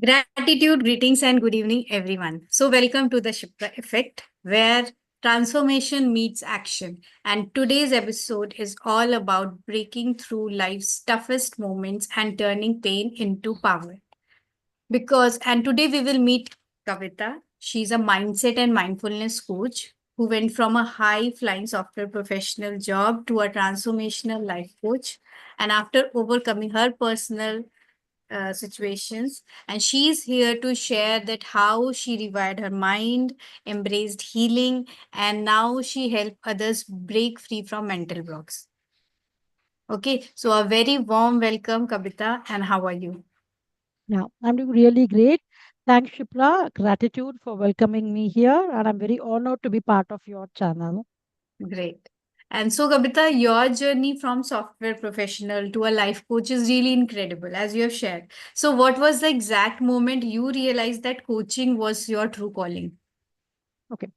Gratitude, greetings, and good evening, everyone. So, welcome to the Shipra Effect, where transformation meets action. And today's episode is all about breaking through life's toughest moments and turning pain into power. And today we will meet Kavita. She's a mindset and mindfulness coach who went from a high flying software professional job to a transformational life coach. And after overcoming her personal situations, and she's here to share that how she rewired her mind, embraced healing, and now she help others break free from mental blocks. Okay, so a very warm welcome, Kabitha, and how are you? Yeah, I'm doing really great. Thanks, Shipra. Gratitude for welcoming me here, and I'm very honored to be part of your channel. Great. And so, Kabitha, your journey from software professional to a life coach is really incredible, as you have shared. So, what was the exact moment you realized that coaching was your true calling? Okay.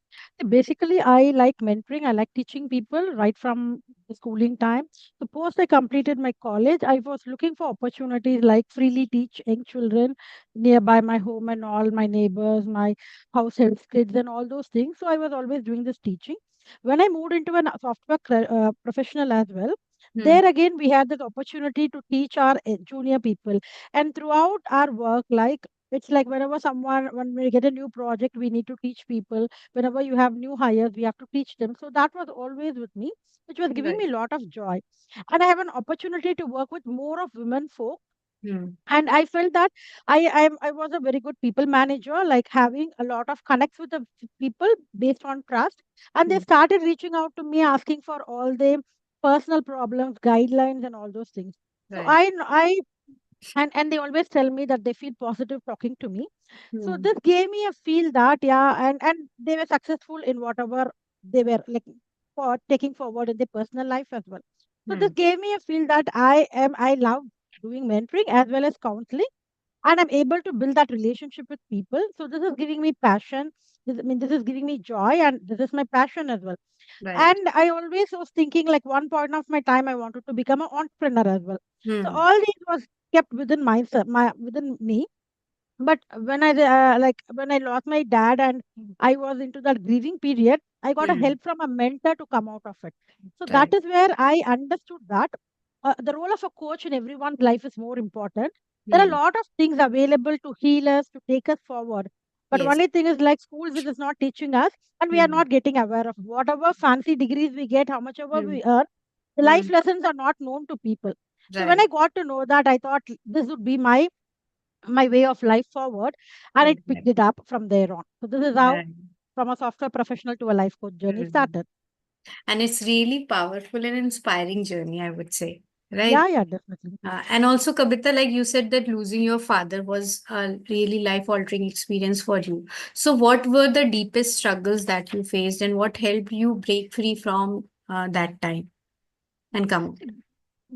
Basically, I like mentoring. I like teaching people right from the schooling time. Suppose I completed my college, I was looking for opportunities like freely teach young children nearby my home and all my neighbors, my house helps kids and all those things. So I was always doing this teaching. When I moved into a software professional as well, Hmm. there again we had that opportunity to teach our junior people. And throughout our work, like it's like whenever someone, when we get a new project, we need to teach people. Whenever you have new hires, we have to teach them. So that was always with me, which was giving Right. me a lot of joy. And I have an opportunity to work with more of women folk. Hmm. And I felt that I was a very good people manager, like having a lot of connects with the people based on trust. And they Hmm. started reaching out to me asking for all the personal problems, guidelines, and all those things. So Right. and they always tell me that they feel positive talking to me. So Hmm. this gave me a feel that yeah, and they were successful in whatever they were like for taking forward in their personal life as well. So this Hmm. gave me a feel that I love doing mentoring as well as counseling, and I'm able to build that relationship with people. So this is giving me passion. This is giving me joy, and this is my passion as well. Right. And I always was thinking, like one point of my time, I wanted to become an entrepreneur as well. So Hmm. all these was kept within myself, within me. But when I lost my dad and I was into that grieving period, I got a Hmm. help from a mentor to come out of it. So that Right. is where I understood that the role of a coach in everyone's life is more important. There are a Hmm. lot of things available to heal us, to take us forward. But Yes. only thing is like schools which is not teaching us, and we are Hmm. not getting aware of whatever fancy degrees we get, how much ever Hmm. we earn. The life Hmm. lessons are not known to people. So when Right. I got to know that, I thought this would be my way of life forward, and it picked it Exactly. up from there on. So this is how Right. from a software professional to a life coach journey Hmm. started. And it's really powerful and inspiring journey, I would say. Right. Yeah, yeah, definitely. And also, Kabita, like you said, that losing your father was a really life altering experience for you. So, what were the deepest struggles that you faced, and what helped you break free from that time and come out?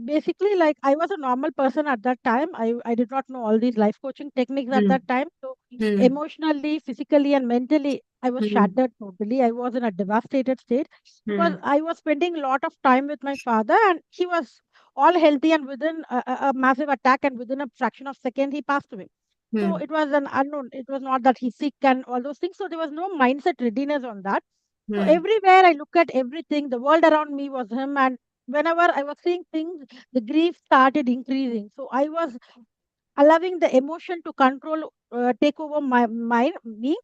Basically, like I was a normal person at that time. I did not know all these life coaching techniques at Hmm. that time. So Hmm. emotionally, physically, and mentally, I was Hmm. shattered totally. I was in a devastated state because Hmm. I was spending a lot of time with my father, and he was all healthy, and within a massive attack, and within a fraction of second, he passed away. So Hmm. it was an unknown. It was not that he's sick and all those things. So there was no mindset readiness on that. So Hmm. everywhere I look at everything, the world around me was him, and whenever I was seeing things, the grief started increasing. So I was allowing the emotion to control, take over my mind, me.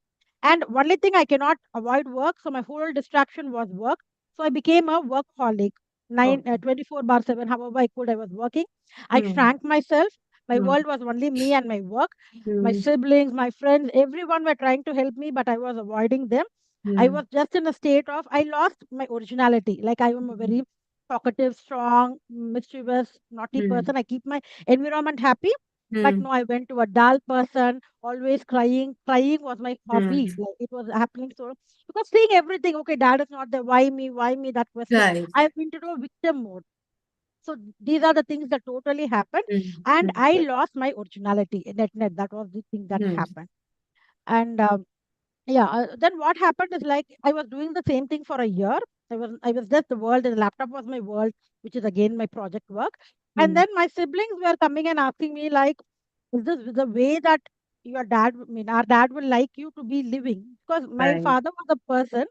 And only thing I cannot avoid work. So my whole distraction was work. So I became a workaholic. Oh. 24/7, however I could, I was working. I Hmm. shrank myself. My Hmm. world was only me and my work. My Hmm. siblings, my friends, everyone were trying to help me, but I was avoiding them. I Hmm. was just in a state of, I lost my originality. Like I am a Hmm. very talkative, strong, mischievous, naughty Hmm. person. I keep my environment happy, But Hmm. no, I went to a dull person, always crying. Crying was my Hmm. hobby. Like it was happening so because seeing everything, okay, dad is not there. Why me? That question. Right. I've been into a victim mode. So these are the things that totally happened, Hmm. and Hmm. I lost my originality. Net. That was the thing that Hmm. happened. And yeah, then what happened is like I was doing the same thing for a year. I was just the world, and the laptop was my world, which is again my project work. And Hmm. then my siblings were coming and asking me like, is this the way that your dad, I mean, our dad will like you to be living? Because my Right. father was a person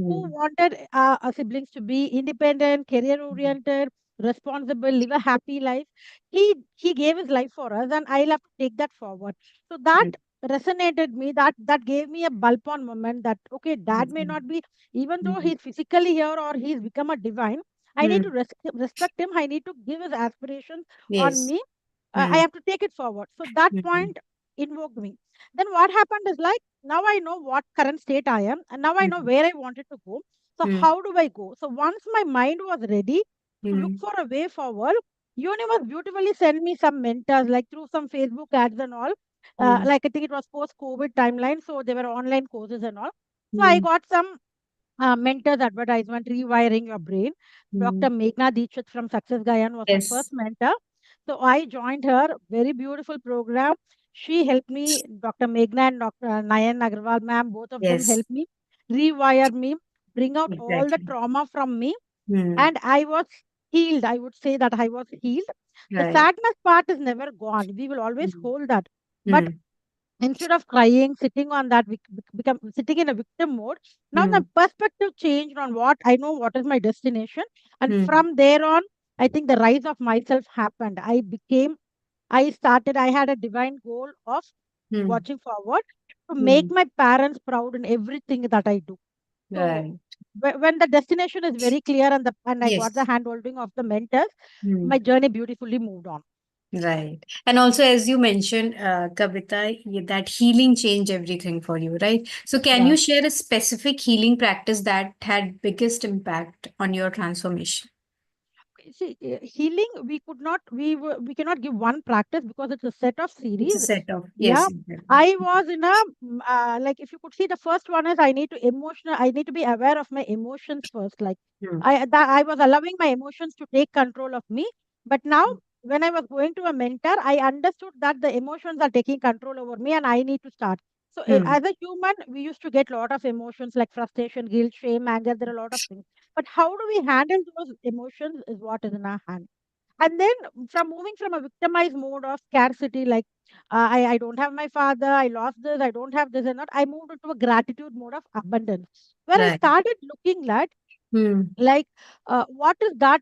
who Hmm. wanted our siblings to be independent, career oriented, responsible, live a happy life. He gave his life for us, and I'll have to take that forward. So that Hmm. resonated me. That gave me a bulb on moment that okay, dad may Hmm. not be, even though Hmm. he's physically here or he's become a divine. I need to Hmm. respect him. I need to give his aspirations on Yes. me. I Hmm. have to take it forward. So that Hmm. point invoked me. Then what happened is like now I know what current state I am, and now I know Hmm. where I wanted to go. So Hmm. how do I go? So once my mind was ready to look Hmm. for a way forward, universe beautifully sent me some mentors like through some Facebook ads and all. Hmm. Like I think it was post COVID timeline, so there were online courses and all. So I Hmm. got some mentors advertisement, rewiring your brain. Hmm. Dr. Meghna Dikshit from Success Gayan was my first Yes. mentor. So I joined her, very beautiful program. She helped me, Dr. Meghna and Dr. Nayan Agarwal, ma'am, both of them Yes. helped me rewire me, bring out all the Exactly. trauma from me, Hmm. and I was healed. I would say that I was healed. The Right. sadness part is never gone. We will always Hmm. hold that. But Hmm. instead of crying, sitting on that, become sitting in a victim mode. Now the Hmm. perspective changed on what I know, what is my destination, and Hmm. from there on, I think the rise of myself happened. I had a divine goal of Hmm. watching forward to make Hmm. my parents proud in everything that I do. So Right. when the destination is very clear and I got the Yes. hand holding of the mentors, Hmm. my journey beautifully moved on. Right. And also, as you mentioned, Kabitha, that healing changed everything for you, right? So, can Yeah. you share a specific healing practice that had biggest impact on your transformation? See, healing, we cannot give one practice because it's a set of It's a series. set of, Yeah, yes, exactly. I was in a like if you could see the first one is I need to be aware of my emotions first. Like Hmm. I was allowing my emotions to take control of me, but now when I was going to a mentor, I understood that the emotions are taking control over me, and I need to start. So Hmm. as a human, we used to get a lot of emotions like frustration, guilt, shame, anger. There are a lot of things, but how do we handle those emotions is what is in our hand. And then from moving from a victimized mode of scarcity, like I don't have my father, I lost this, I don't have this and that, I moved into a gratitude mode of abundance, where I Right. started looking at Hmm. like what is that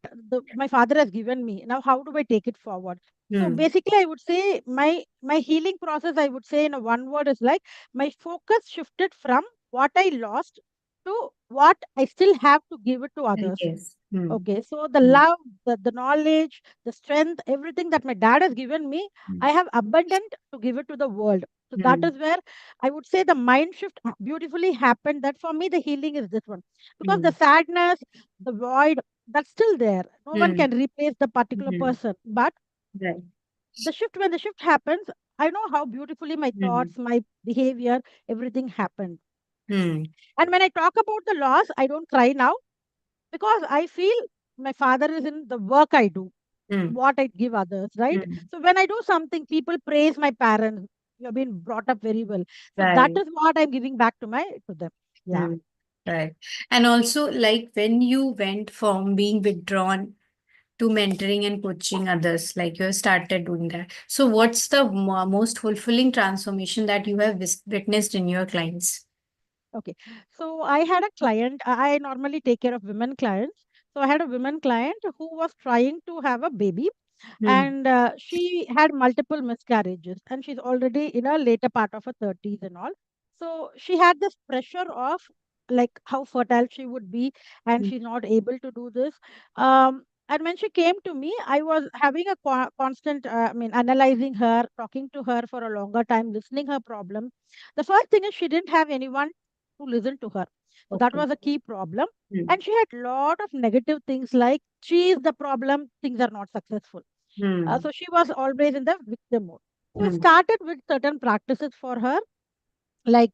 my father has given me now, how do I take it forward? So Hmm. basically I would say my healing process, I would say in a one word, is like my focus shifted from what I lost to what I still have to give it to others. Yes. Hmm. Okay, so the Hmm. love, the knowledge, the strength, everything that my dad has given me, Hmm. I have abundant to give it to the world. So that Hmm. is where I would say the mind shift beautifully happened. That for me, the healing is this one. Because the Hmm. sadness, the void, that's still there. No one Hmm. can replace the particular Hmm. person. But Right. when the shift happens, I know how beautifully my Hmm. thoughts, my behavior, everything happened. Hmm. And when I talk about the loss, I don't cry now because I feel my father is in the work I do, Hmm. what I give others, right? Hmm. So when I do something, people praise my parents. You have been brought up very well. So that Right. is what I'm giving back to them. Yeah. Hmm. Right. And also, like when you went from being withdrawn to mentoring and coaching others, like you have started doing that. So, what's the most fulfilling transformation that you have witnessed in your clients? Okay. So I had a client. I normally take care of women clients. So I had a women client who was trying to have a baby, Hmm. and she had multiple miscarriages, and she's already in a later part of her 30s and all. So she had this pressure of like how fertile she would be, and Hmm. she's not able to do this. And when she came to me, I was having a constant analyzing her, talking to her for a longer time, listening her problem. The first thing is she didn't have anyone to listen to her, so that Okay. was a key problem. Hmm. And she had lot of negative things like she is the problem, things are not successful. Hmm. So she was always in the victim mode. So I Mm. started with certain practices for her, like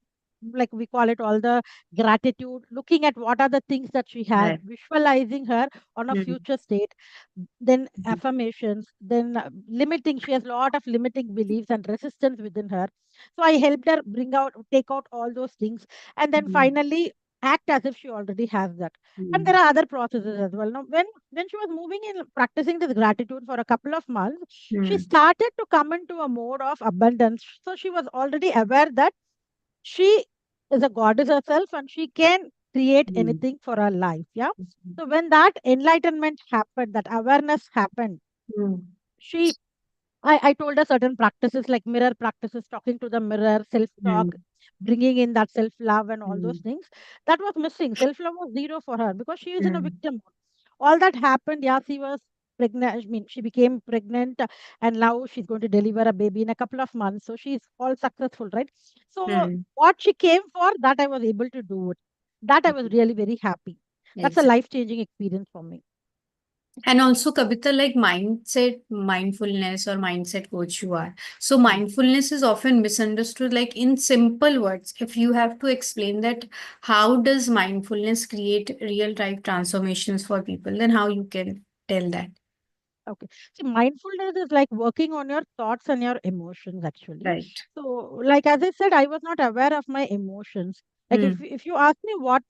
we call it all the gratitude, looking at what are the things that she has, Right. visualizing her on a Mm. future state, then Mhm. affirmations, then limiting. She has a lot of limiting beliefs and resistance within her. So I helped her bring out, take out all those things, and then Mm. finally act as if she already has that. And there Mm. are other processes as well. Now, when she was moving in practicing this gratitude for a couple of months, she Mm. started to come into a mode of abundance. So she was already aware that she is a goddess herself and she can create Mm. anything for her life. Yeah. Mm. So when that enlightenment happened, that awareness happened, Mm. she I told her certain practices like mirror practices, talking to the mirror, self talk, Mm. bringing in that self love and all those Mm. things. That was missing. Self love was zero for her because she is in a Mm. victim mode. All that happened. Yeah, she was pregnant. I mean, she became pregnant, and now she's going to deliver a baby in a couple of months. So she's all successful, right? So Mm. what she came for, that I was able to do it. That I was Mm. really very happy. That's a Exactly. life changing experience for me. And also, Kabitha, like mindset, mindfulness or mindset coach you are. So Hmm. mindfulness is often misunderstood, like in simple words. If you have to explain that, how does mindfulness create real life transformations for people, then how you can tell that? Okay. See, mindfulness is like working on your thoughts and your emotions, actually. Right. So, like as I said, I was not aware of my emotions. Like Mm. if you ask me what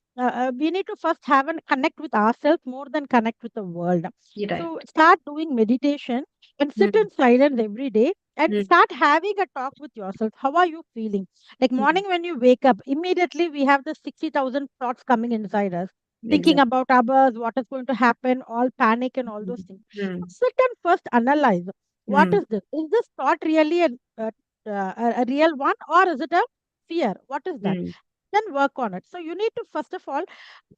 we need to first have and connect with ourselves more than connect with the world. You're right. So start doing meditation and sit Mm. in silence every day and Mm. start having a talk with yourself. How are you feeling? Like Mm. morning when you wake up, immediately we have the 60,000 thoughts coming inside us, thinking Exactly. about others, what is going to happen, all panic and all those Mm. things. Mm. Sit and first analyze, what Mm. is this? Is this thought really a real one, or is it a fear? What is that? Mm. Then work on it. So you need to first of all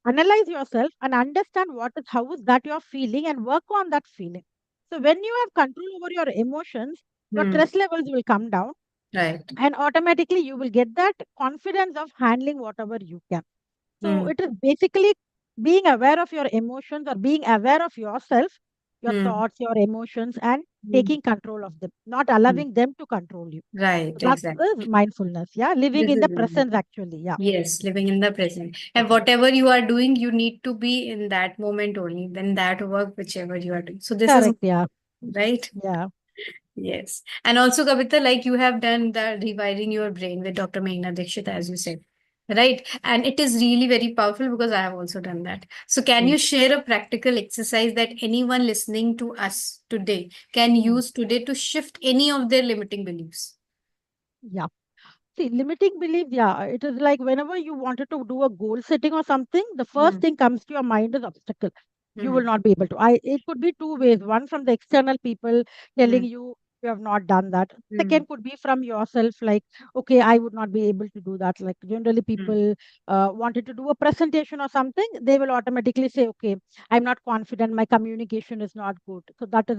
analyze yourself and understand what is how is that you're feeling and work on that feeling. So when you have control over your emotions, your Mm. stress levels will come down Right. and automatically you will get that confidence of handling whatever you can. So Mm. it is basically being aware of your emotions or being aware of yourself, your Mm. thoughts, your emotions, and Mm. taking control of them, not Mm. allowing them to control you. Right. So that Exactly. is mindfulness. Yeah. Living This in is the present, actually. Yeah. yes, living in the present. And Present. whatever you are doing, you need to be in that moment only, then that work, whichever you are doing. So this is Correct. Yeah. right. Yeah. Yes. And also, Kavita, like you have done the rewiring your brain with Dr. Meghna Dikshit, as you said. Right. And it is really very powerful because I have also done that. So, can Mm. you share a practical exercise that anyone listening to us today can Mm. use today to shift any of their limiting beliefs? Yeah. See, limiting belief, yeah, it is like whenever you wanted to do a goal setting or something, the first Hmm. thing comes to your mind is obstacle. You will Hmm. not be able to. It could be two ways. One from the external people Hmm. telling you have not done that. Hmm. Second could be from yourself, like, okay, I would not be able to do that. Like generally Hmm. people wanted to do a presentation or something, they will automatically say, okay, I'm not confident, my communication is not good. So that is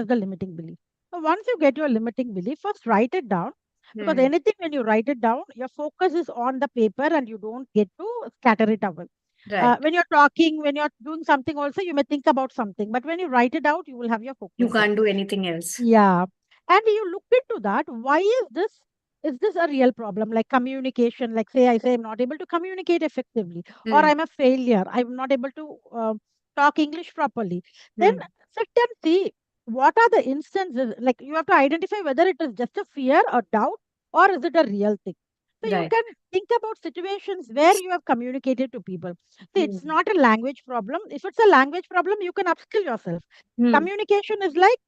the limiting belief. So once you get your limiting belief, first write it down because Hmm. anything when you write it down, your focus is on the paper and you don't get to scatter it away. Right. When you're talking, when you're doing something, also you may think about something, but when you write it out, you will have your You focus there. can't do anything else. Yeah. And you look into that. Why is this? Is this a real problem? Like communication, like say I say I'm not able to communicate effectively, or Hmm. I'm a failure. I'm not able to talk English properly. Then Hmm. sit and see what are the instances. Like you have to identify whether it is just a fear or doubt, or is it a real thing. So you Right. can think about situations where you have communicated to people. See, Hmm. it's not a language problem. If it's a language problem, you can upskill yourself. Hmm. Communication is like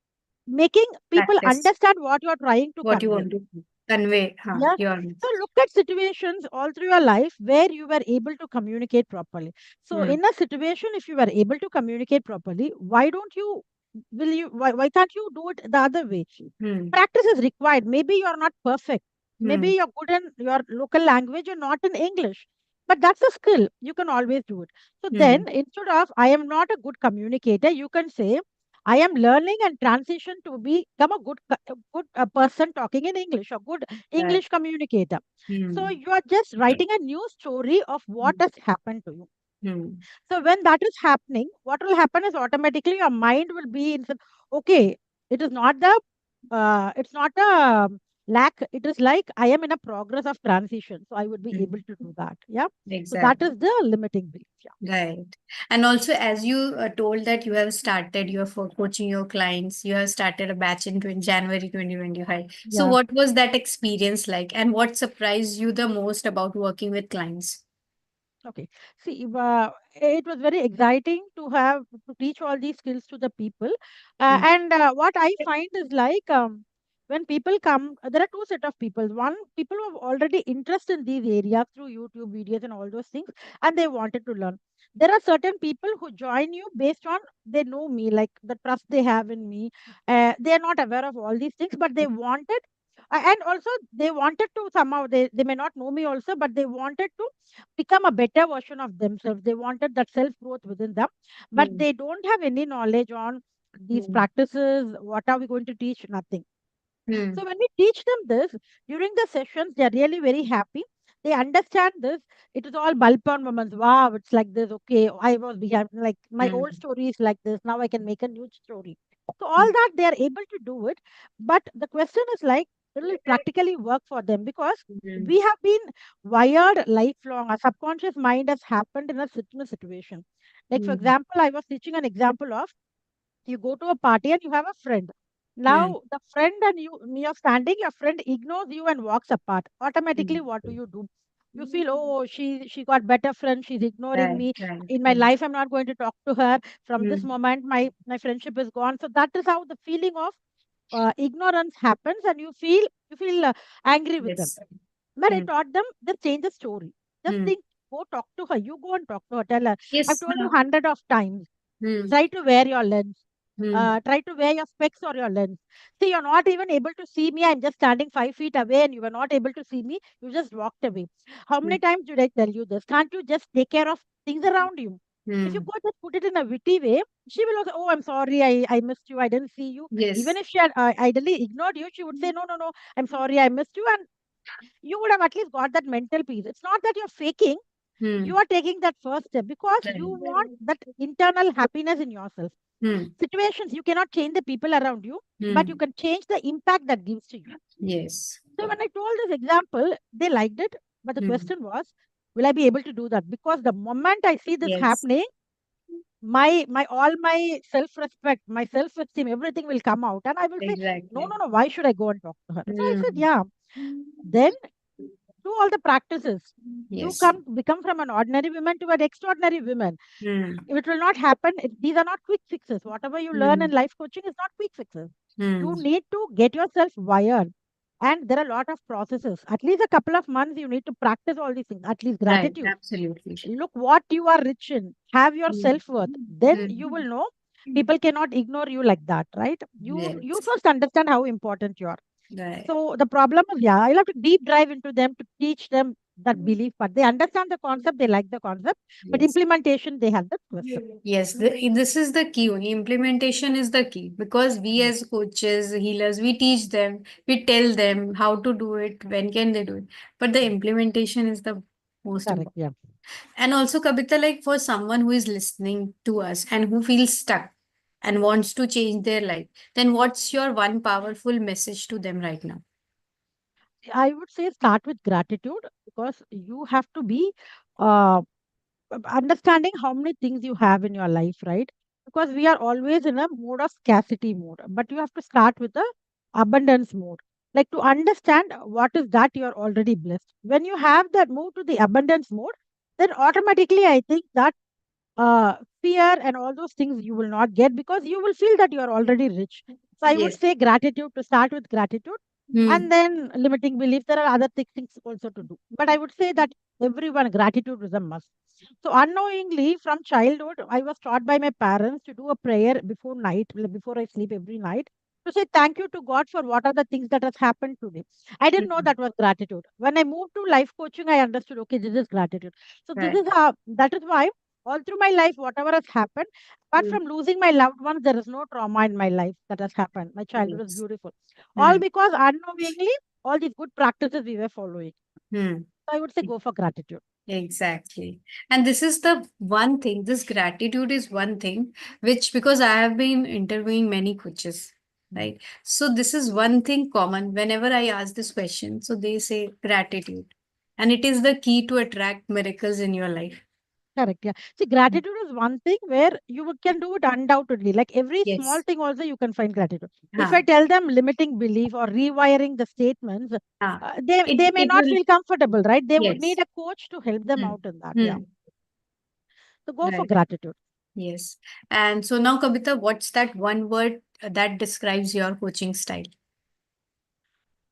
making people Practice understand what you're trying to what you convey. want to convey. Huh, Yeah. your So look at situations all through your life where you were able to communicate properly. So hmm. in a situation, if you were able to communicate properly, why don't you why can't you do it the other way? Hmm. Practice is required. Maybe you're not perfect. Maybe Hmm. you're good in your local language and not in English. But that's a skill. You can always do it. So then, Hmm. instead of I am not a good communicator, you can say I am learning and transition to become a good person talking in English, a good Right. English communicator. So Hmm. you are just writing a new story of what has happened to you. Hmm. So when that is happening, what will happen is automatically your mind will be in some, okay, it is not the It's not a lack. It is like I am in a progress of transition, so I would be able Mm. to do that. Yeah. So that Exactly. is the limiting belief. Yeah. Right. And also, as you told that you have started your for coaching your clients, you have started a batch in January 2025. So, Yeah. what was that experience like? And what surprised you the most about working with clients? Okay. See, it was very exciting to have to teach all these skills to the people. Mm. And what I find is like when people come, there are two set of people. One, people who have already interest in these areas through YouTube videos and all those things, and they wanted to learn. There are certain people who join you based on they know me, like the trust they have in me. They are not aware of all these things, but they wanted, and also they wanted to somehow they may not know me also, but they wanted to become a better version of themselves. They wanted that self growth within them, but Mm. they don't have any knowledge on these Mm. practices. What are we going to teach? Nothing. Mm. So when we teach them this during the sessions, they are really very happy. They understand this. It is all bulb on moments. Wow, it's like this. Okay, I was behind. Like my old Mm. story is like this. Now I can make a new story. So all Mm. that they are able to do it. But the question is like, will it practically work for them? Because Mm. we have been wired lifelong. Our subconscious mind has happened in a certain situation. Like for Mm. example, I was teaching an example of you go to a party and you have a friend. Mm. Now the friend and you're standing, your friend ignores you and walks apart. Automatically, Mm. what do? You feel, oh, she got better friend, she's ignoring Right, me. right, In my right. life, I'm not going to talk to her. From this Mm. moment, my friendship is gone. So that is how the feeling of ignorance happens, and you feel angry with them. Yes. But I Mm. taught them just change the story. Just Mm. think, go talk to her. You go and talk to her. Tell her. I've Yes. told you hundred of times. Mm. Try to wear your lens. Mm. Try to wear your specs or your lens. See, you're not even able to see me. I'm just standing 5 feet away and you were not able to see me. You just walked away. How many Mm. times did I tell you this? Can't you just take care of things around you? If you Mm. go just put it in a witty way, she will also, oh, I'm sorry, I missed you, I didn't see you. Even Yes. if she had idly ignored you, she would say, no, no, no, I'm sorry, I missed you. And you would have at least got that mental peace. It's not that you're faking, you Mm. are taking that first step because you want Right. that internal happiness in yourself. Mm. Situations, you cannot change the people around you, but you Mm. can change the impact that gives to you. Yes. So when I told this example, they liked it, but the Mm. question was, will I be able to do that? Because the moment I see this Yes. happening, my all my self-respect, my self-esteem, everything will come out. And I will say, no, Exactly. no, no, why should I go and talk to her? So I said, Mm. yeah. Then do all the practices. You Yes. come become from an ordinary woman to an extraordinary woman. Mm. It will not happen. These are not quick fixes. Whatever you learn in Mm. life coaching is not quick fixes. Mm. You need to get yourself wired. And there are a lot of processes. At least a couple of months, you need to practice all these things. At least Right. gratitude. Absolutely. Look what you are rich in. Have your Mm. self worth. Then you will Mm. know people cannot ignore you like that, right? You Yes. first understand how important you are. Right. So the problem is, yeah, I'll have to deep dive into them to teach them that belief, but they understand the concept, they like the concept, but Yes. implementation, they have the question. Yes, this is the key. Only implementation is the key because we Mm. as coaches, healers, we teach them, we tell them how to do it, when can they do it. But the implementation is the most Correct, important. yeah. And also, Kabitha, like for someone who is listening to us and who feels stuck and wants to change their life, then what's your one powerful message to them right now? I would say start with gratitude because you have to be uh, understanding how many things you have in your life, right? Because we are always in a mode of scarcity mode, but you have to start with the abundance mode. Like to understand what is that you are already blessed. When you have that move to the abundance mode, then automatically I think that fear and all those things you will not get because you will feel that you are already rich. So I would Yes. say gratitude to start with gratitude and Hmm. then limiting belief. There are other things also to do. But I would say that everyone, gratitude is a must. So unknowingly from childhood, I was taught by my parents to do a prayer before night, like before I sleep every night. To say thank you to God for what are the things that has happened today. I didn't know Hmm. that was gratitude. When I moved to life coaching, I understood, okay, this is gratitude. So this Right. is how that is why all through my life, whatever has happened, apart Hmm. from losing my loved ones, there is no trauma in my life that has happened. My childhood is Yes. beautiful. All Hmm. because unknowingly, all these good practices we were following. Hmm. So I would say go for gratitude. Exactly. And this is the one thing, this gratitude is one thing which, because I have been interviewing many coaches. right? So this is one thing common whenever I ask this question. So they say gratitude, and it is the key to attract miracles in your life. Correct. Yeah. See, gratitude is one thing where can do it undoubtedly. Like every small Yes. thing, also you can find gratitude. If I Huh. tell them limiting belief or rewiring the statements, Huh. they may It not will. feel comfortable, right? They would need Yes. a coach to help them Hmm. out in that. Yeah. Hmm. So go for Right. gratitude. Yes. And so now, Kabitha, what's that one word that describes your coaching style?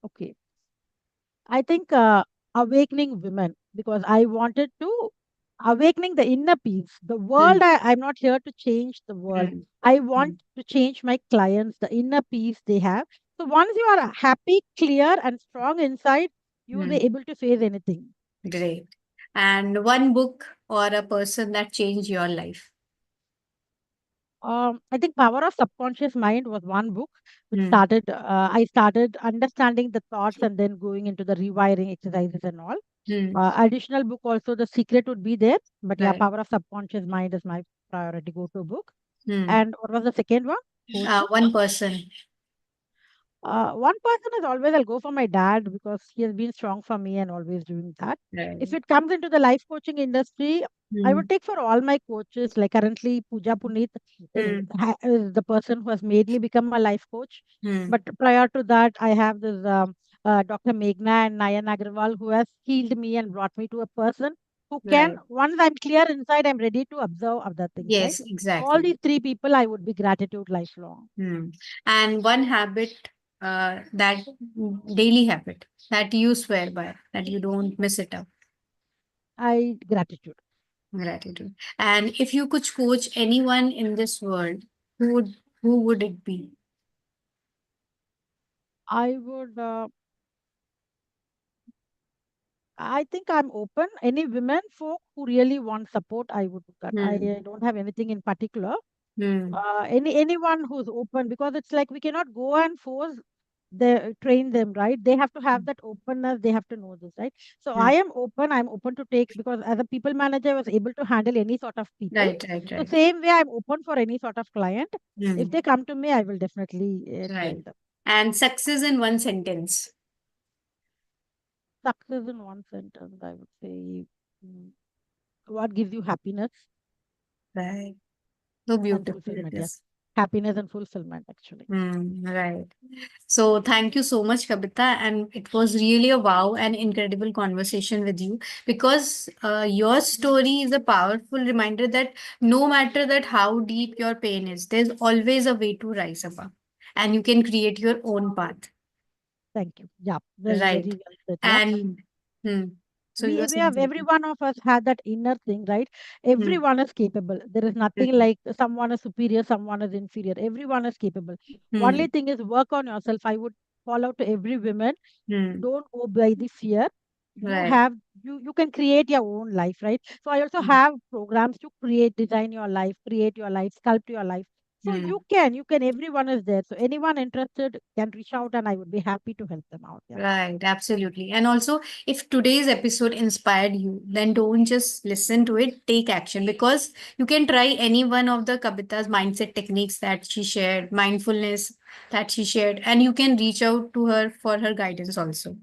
Okay. I think awakening women, because I wanted to awakening the inner peace. The world, Hmm. I'm not here to change the world. Hmm. I Hmm. want to change my clients, the inner peace they have. So once you are happy, clear, and strong inside, you will be Hmm. able to face anything. Great. And one book or a person that changed your life? I think Power of Subconscious Mind was one book which Hmm. I started understanding the thoughts and then going into the rewiring exercises and all. Hmm. Additional book also, The Secret would be there. But yeah, Right. Power of Subconscious Mind is my priority go-to book. Hmm. And what was the second one? Coaching. One person. One person is always I'll go for my dad because he has been strong for me and always doing that. If Right. it comes into the life coaching industry, I would Hmm. take for all my coaches. Like currently, Pooja Puneet Hmm. is the person who has made me become a life coach. Hmm. But prior to that, I have this Dr. Meghna and Nayan Agarwal who has healed me and brought me to a person who can, Right. once I'm clear inside, I'm ready to observe other things, right? Yes, All exactly. these three people, I would be gratitude lifelong. Hmm. And one habit, that daily habit that you swear by, that you don't miss it up. Gratitude. Gratitude. And if you could coach anyone in this world, who would who would it be? I would, I think I'm open. Any women folk who really want support, I would do that. I Hmm. don't have anything in particular. Hmm. Anyone who's open, because it's like we cannot go and force train them, right? They have to have that openness. They have to know this, right? So I Hmm. am open. I'm open to take, because as a people manager, I was able to handle any sort of people. Right, right, So right. same way, I'm open for any sort of client. If Hmm. they come to me, I will definitely Right. train them. And success in one sentence. Success in one sentence, I would say. mm, what gives you happiness Right. So and beautiful it fulfillment? Yeah, is. happiness and fulfillment actually. Right. So thank you so much, Kabita. And it was really a wow and incredible conversation with you, because your story is a powerful reminder that no matter that how deep your pain is, there's always a way to rise above, and you can create your own path. Thank you. Yeah, very Right. very well said. Yeah, And hmm. So you we were we saying have every something. one of us had that inner thing, right? Hmm. Everyone is capable. There is nothing Hmm. like someone is superior, someone is inferior. Everyone is capable. Only Hmm. thing is work on yourself. I would call out to every woman, Hmm. don't go by the fear. You Right. have you can create your own life, right? So I also Hmm. have programs to design your life, create your life, sculpt your life. So Hmm. everyone is there. So anyone interested can reach out and I would be happy to help them out. Yeah. Right, absolutely. And also, if today's episode inspired you, then don't just listen to it, take action, because you can try any one of the Kabita's mindset techniques that she shared, mindfulness that she shared, and you can reach out to her for her guidance also.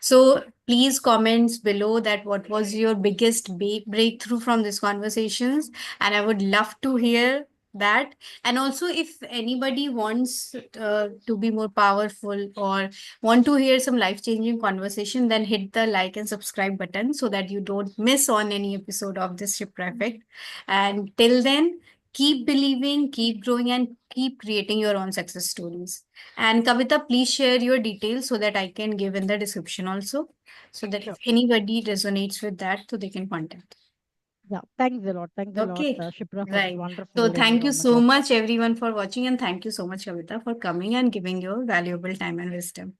So please comments below that what was your biggest breakthrough from these conversations, and I would love to hear that. And also, if anybody wants to be more powerful or want to hear some life changing conversation, then hit the like and subscribe button so that you don't miss on any episode of this Shipra Effect. And till then, keep believing, keep growing, and keep creating your own success stories. And Kavita, please share your details so that I can give in the description also, so that if Sure. anybody resonates with that, so they can contact. Yeah. Thanks a lot. Thanks a lot, Okay. Shipra, for this Right. So wonderful thank you environment. so Yeah. much everyone for watching, and thank you so much Kavita for coming and giving your valuable time and wisdom.